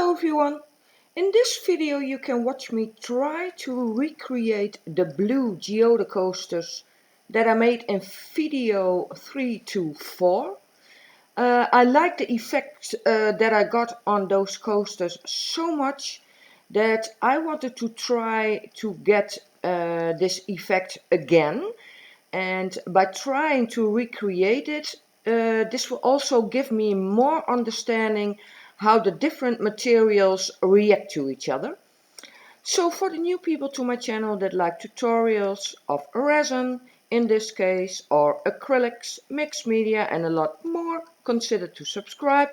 Hello everyone! In this video you can watch me try to recreate the blue Geode coasters that I made in video 3 to 4. I like the effect that I got on those coasters so much that I wanted to try to get this effect again. And by trying to recreate it, this will also give me more understanding how the different materials react to each other. So for the new people to my channel that like tutorials of resin, in this case, or acrylics, mixed media and a lot more, consider to subscribe,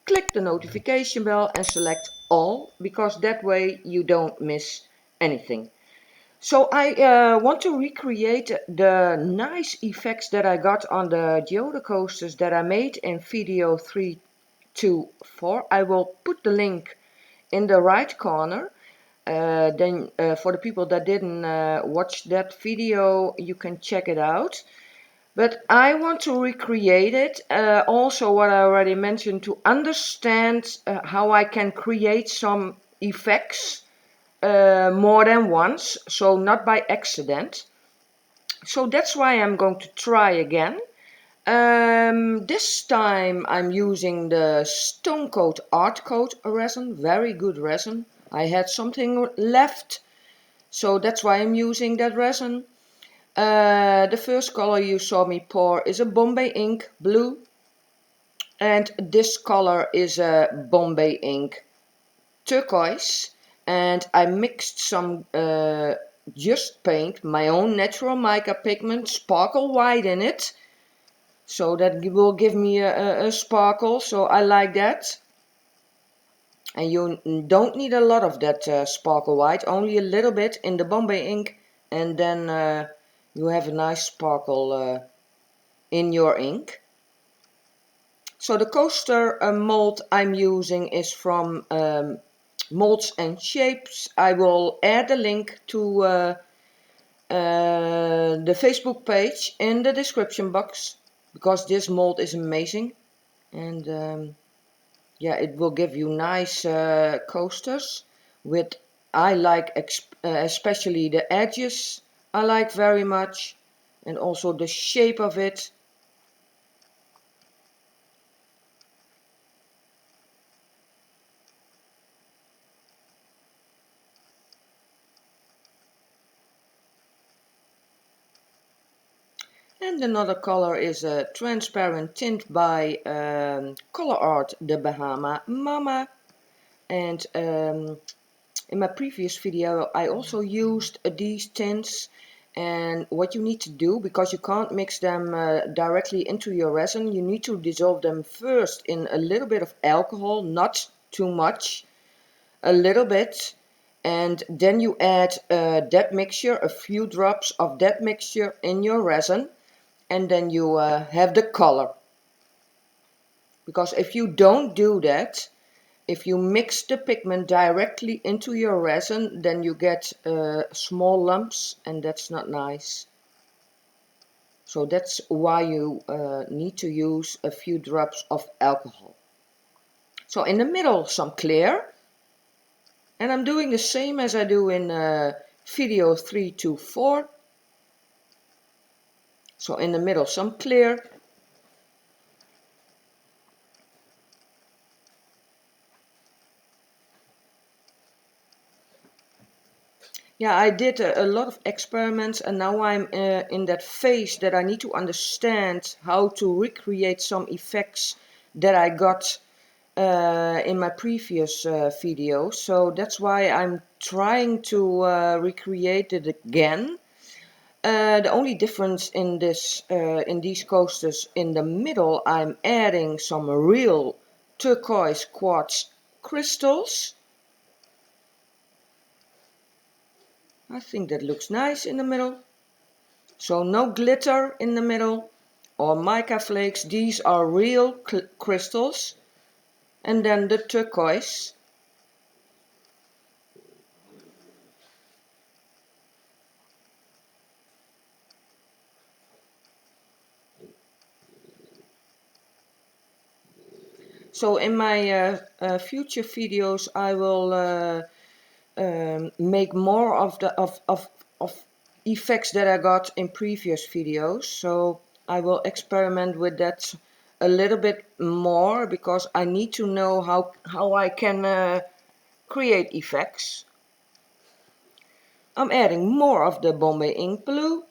click the notification bell and select all, because that way you don't miss anything. So I want to recreate the nice effects that I got on the Geode coasters that I made in video 3 to 4. I will put the link in the right corner. Then for the people that didn't watch that video, you can check it out. But I want to recreate it. Also what I already mentioned, to understand how I can create some effects more than once, so not by accident. So that's why I'm going to try again. This time I'm using the Stone Coat Art Coat resin, very good resin. I had something left, so that's why I'm using that resin. The first color you saw me pour is a Bombay ink blue, and this color is a Bombay ink turquoise. And I mixed some just paint, my own natural mica pigment, sparkle white in it, so that will give me a sparkle, so I like that. And you don't need a lot of that sparkle white, only a little bit in the Bombay ink, and then you have a nice sparkle in your ink. So the coaster mold I'm using is from Molds and Shapes. I will add the link to the Facebook page in the description box, because this mold is amazing, and yeah, it will give you nice coasters with, I like especially the edges, I like very much, and also the shape of it. And another color is a transparent tint by Color Art, the Bahama Mama. And in my previous video I also used these tints. And what you need to do, because you can't mix them directly into your resin, you need to dissolve them first in a little bit of alcohol, not too much, a little bit. And then you add that mixture, a few drops of that mixture in your resin. And then you have the color. Because if you don't do that, if you mix the pigment directly into your resin, then you get small lumps, and that's not nice. So that's why you need to use a few drops of alcohol. So in the middle some clear, and I'm doing the same as I do in video 3 to 4. So in the middle some clear. Yeah, I did a lot of experiments, and now I'm in that phase that I need to understand how to recreate some effects that I got in my previous video. So that's why I'm trying to recreate it again. The only difference in these coasters, in the middle I'm adding some real turquoise quartz crystals. I think that looks nice in the middle. So no glitter in the middle or mica flakes. These are real crystals. And then the turquoise. So in my future videos I will make more of the of effects that I got in previous videos. So I will experiment with that a little bit more because I need to know how I can create effects. I'm adding more of the Bombay ink blue.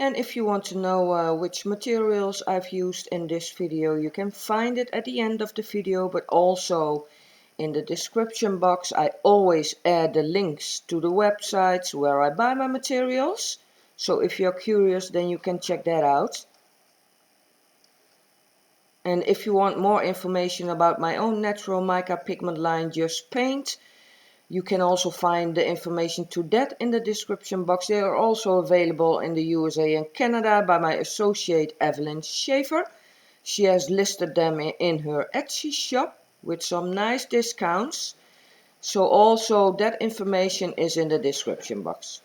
And if you want to know which materials I've used in this video, you can find it at the end of the video, but also in the description box. I always add the links to the websites where I buy my materials. So if you're curious, then you can check that out. And if you want more information about my own natural mica pigment line, Just Paint, you can also find the information to that in the description box. They are also available in the USA and Canada by my associate Evelyn Schaefer. She has listed them in her Etsy shop with some nice discounts. So also that information is in the description box.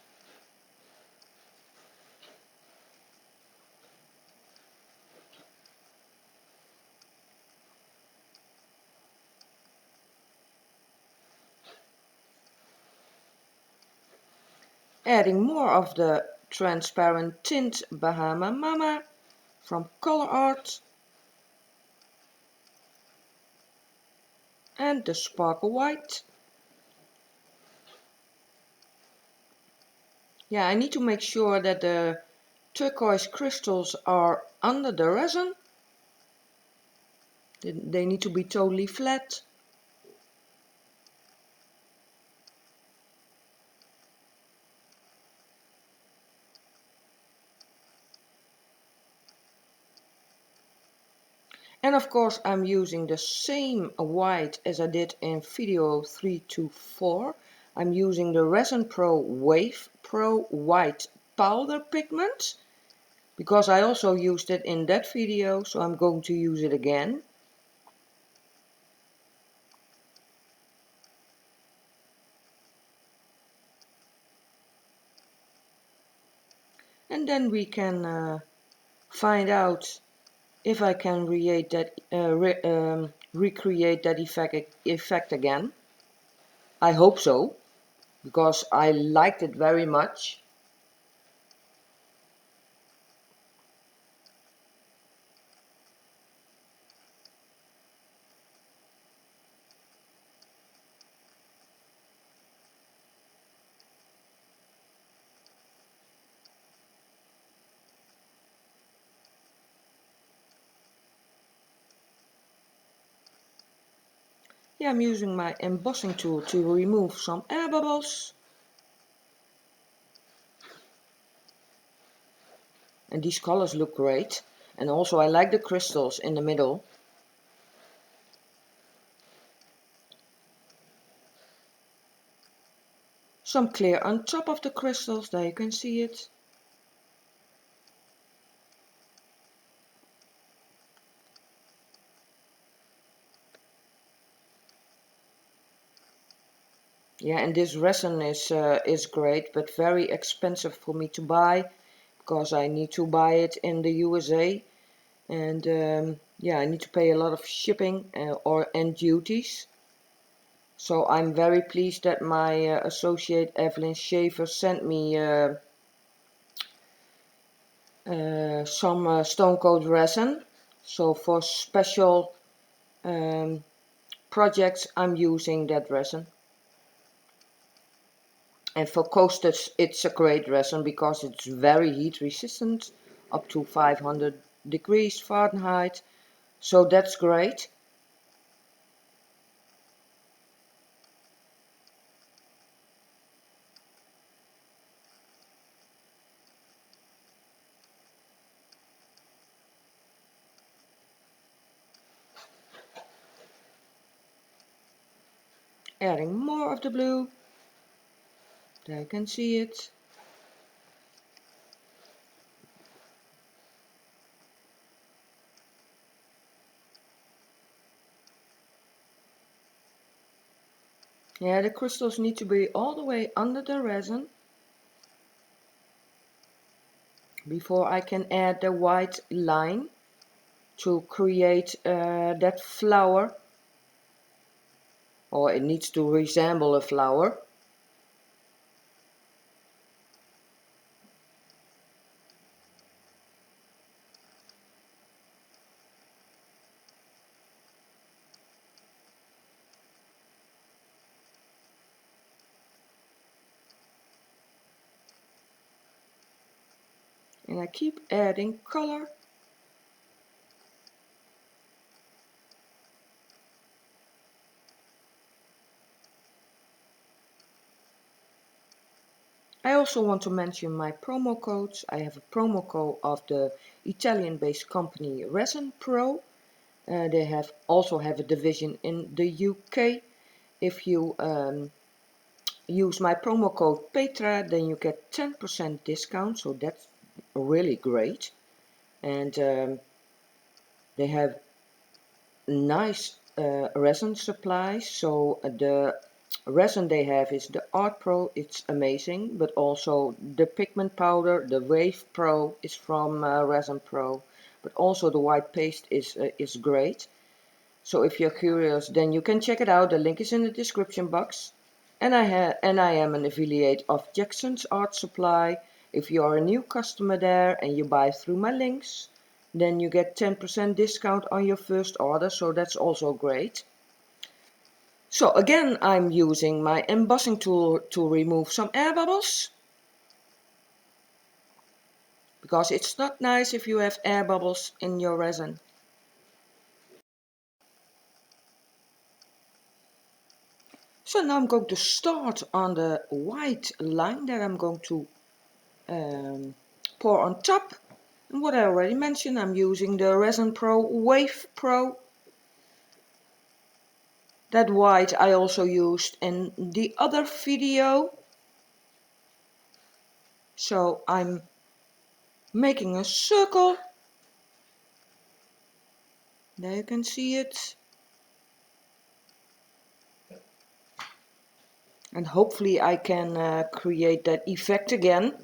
Adding more of the transparent tint Bahama Mama from Color Art and the sparkle white. Yeah, I need to make sure that the turquoise crystals are under the resin. They need to be totally flat. And of course I'm using the same white as I did in video 324. I'm using the Resin Pro Wave Pro White Powder Pigment because I also used it in that video, so I'm going to use it again. And then we can find out if I can recreate that effect again. I hope so, because I liked it very much. Yeah, I'm using my embossing tool to remove some air bubbles. And these colors look great. And also I like the crystals in the middle. Some clear on top of the crystals, there you can see it. Yeah, and this resin is great, but very expensive for me to buy, because I need to buy it in the USA. And yeah, I need to pay a lot of shipping and duties. So I'm very pleased that my associate Evelyn Schaefer sent me some stone coat resin. So for special projects I'm using that resin. And for coasters it's a great resin because it's very heat resistant, up to 500 degrees Fahrenheit. So that's great. Adding more of the blue. There you can see it. Yeah, the crystals need to be all the way under the resin before I can add the white line to create that flower, or it needs to resemble a flower. And I keep adding color. I also want to mention my promo codes. I have a promo code of the Italian-based company Resin Pro. They also have a division in the UK. If you use my promo code Petra, then you get 10% discount, so that's really great. And they have nice resin supplies. So the resin they have is the Art Pro, it's amazing, but also the pigment powder, the Wave Pro is from Resin Pro, but also the white paste is great. So if you're curious, then you can check it out. The link is in the description box. And I am an affiliate of Jackson's Art Supply. If you are a new customer there and you buy through my links, then you get 10% discount on your first order, so that's also great. So again, I'm using my embossing tool to remove some air bubbles, because it's not nice if you have air bubbles in your resin. So now I'm going to start on the white line that I'm going to pour on top. And what I already mentioned, I'm using the Resin Pro Wave Pro. That white I also used in the other video. So I'm making a circle. There you can see it. And hopefully I can create that effect again.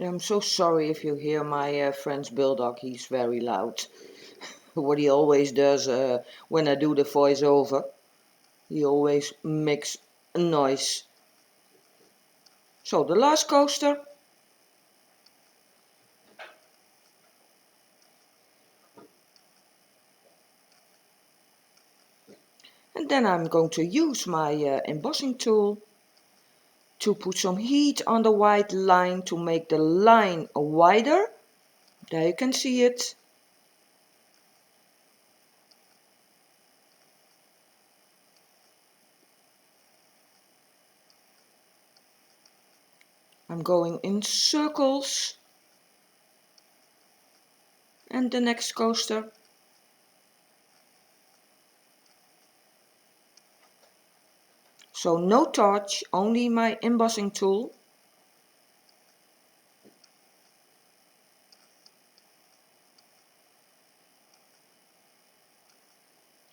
I'm so sorry if you hear my French bulldog, he's very loud. What he always does when I do the voiceover, he always makes a noise. So the last coaster. And then I'm going to use my embossing tool to put some heat on the white line to make the line wider. There you can see it. I'm going in circles. And the next coaster. So no torch, only my embossing tool.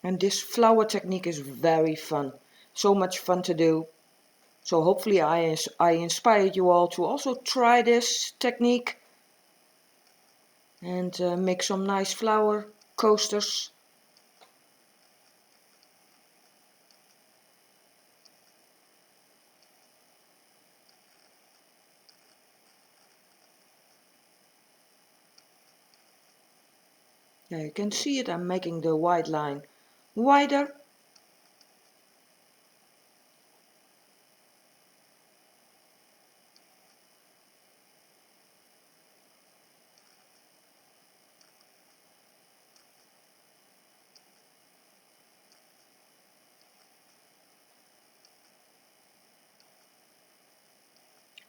And this flower technique is very fun. So much fun to do. So hopefully I inspired you all to also try this technique. And make some nice flower coasters. Yeah, you can see it, I'm making the white line wider.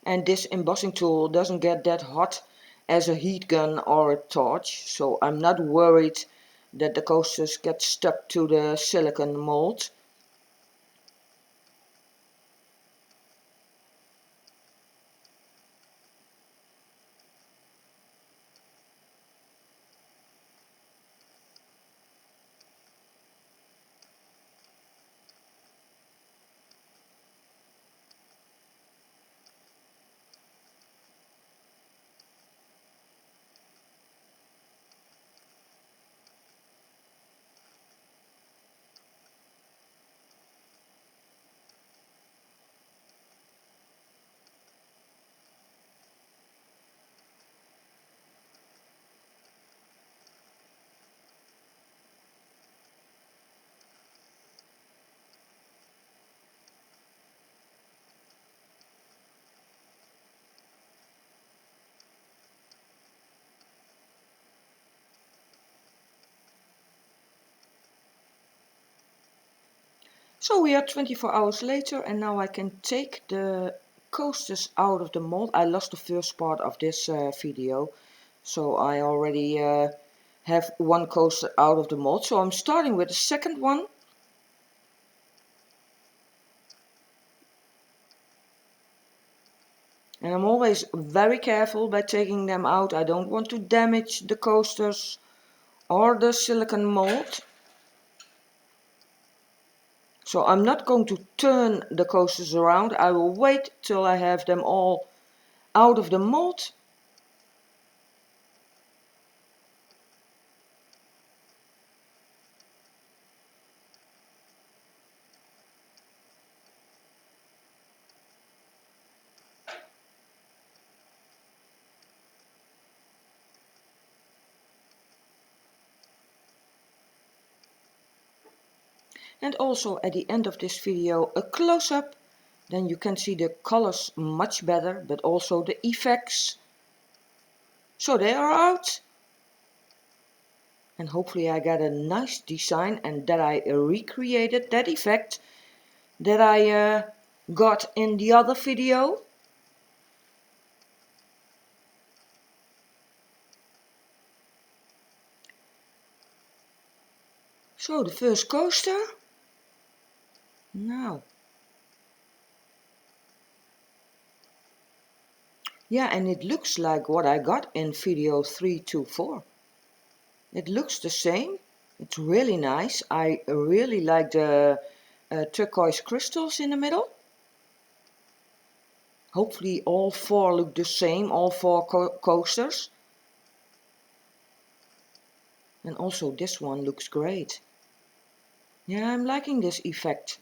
And this embossing tool doesn't get that hot as a heat gun or a torch, so I'm not worried that the coasters get stuck to the silicone mold. So we are 24 hours later, and now I can take the coasters out of the mold. I lost the first part of this video, so I already have one coaster out of the mold. So I'm starting with the second one. And I'm always very careful by taking them out. I don't want to damage the coasters or the silicone mold. So I'm not going to turn the coasters around. I will wait till I have them all out of the mold. And also at the end of this video a close-up. Then you can see the colors much better, but also the effects. So they are out. And hopefully I get a nice design and that I recreated that effect that I got in the other video. So the first coaster. Now. Yeah, and it looks like what I got in video 324. It looks the same. It's really nice. I really like the turquoise crystals in the middle. Hopefully all four look the same, all four coasters. And also this one looks great. Yeah, I'm liking this effect.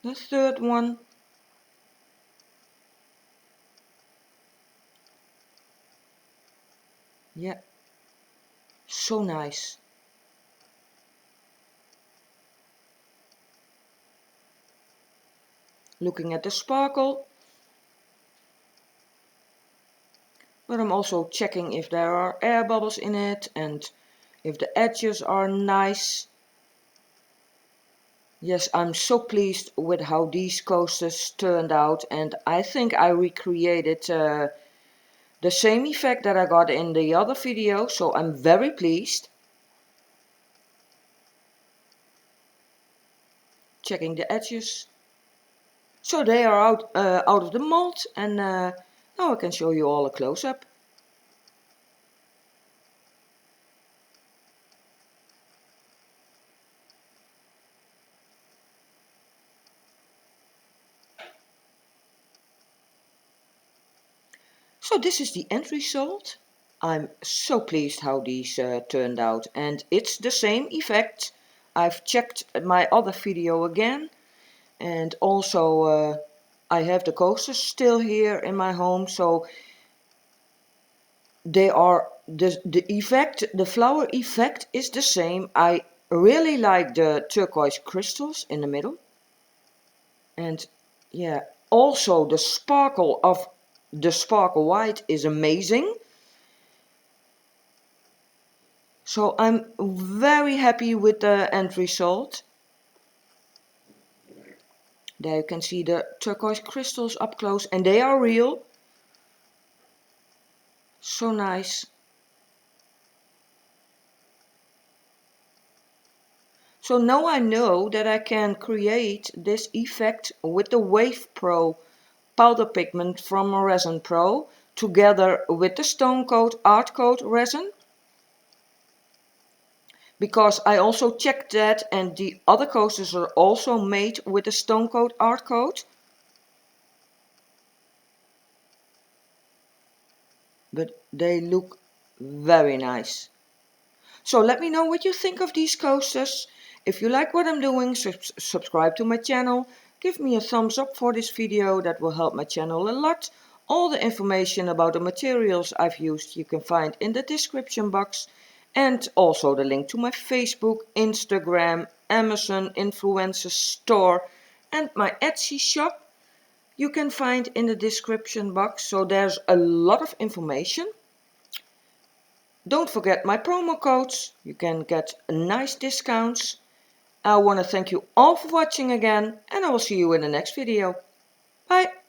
The third one. Yeah, so nice. Looking at the sparkle. But I'm also checking if there are air bubbles in it and if the edges are nice. Yes, I'm so pleased with how these coasters turned out, and I think I recreated the same effect that I got in the other video, so I'm very pleased. Checking the edges. So they are out of the mold, and now I can show you all a close-up. So this is the end result. I'm so pleased how these turned out, and it's the same effect. I've checked my other video again, and also I have the coasters still here in my home, so they are the effect, the flower effect is the same. I really like the turquoise crystals in the middle, and yeah, also the sparkle of the sparkle white is amazing. So I'm very happy with the end result. There you can see the turquoise crystals up close, and they are real. So nice. So now I know that I can create this effect with the Wave Pro powder pigment from Resin Pro together with the Stone Coat Art Coat resin. Because I also checked that, and the other coasters are also made with the Stone Coat Art Coat. But they look very nice. So let me know what you think of these coasters. If you like what I'm doing, subscribe to my channel. Give me a thumbs up for this video, that will help my channel a lot. All the information about the materials I've used you can find in the description box. And also the link to my Facebook, Instagram, Amazon influencer store and my Etsy shop you can find in the description box. So there's a lot of information. Don't forget my promo codes, you can get nice discounts. I want to thank you all for watching again, and I will see you in the next video. Bye!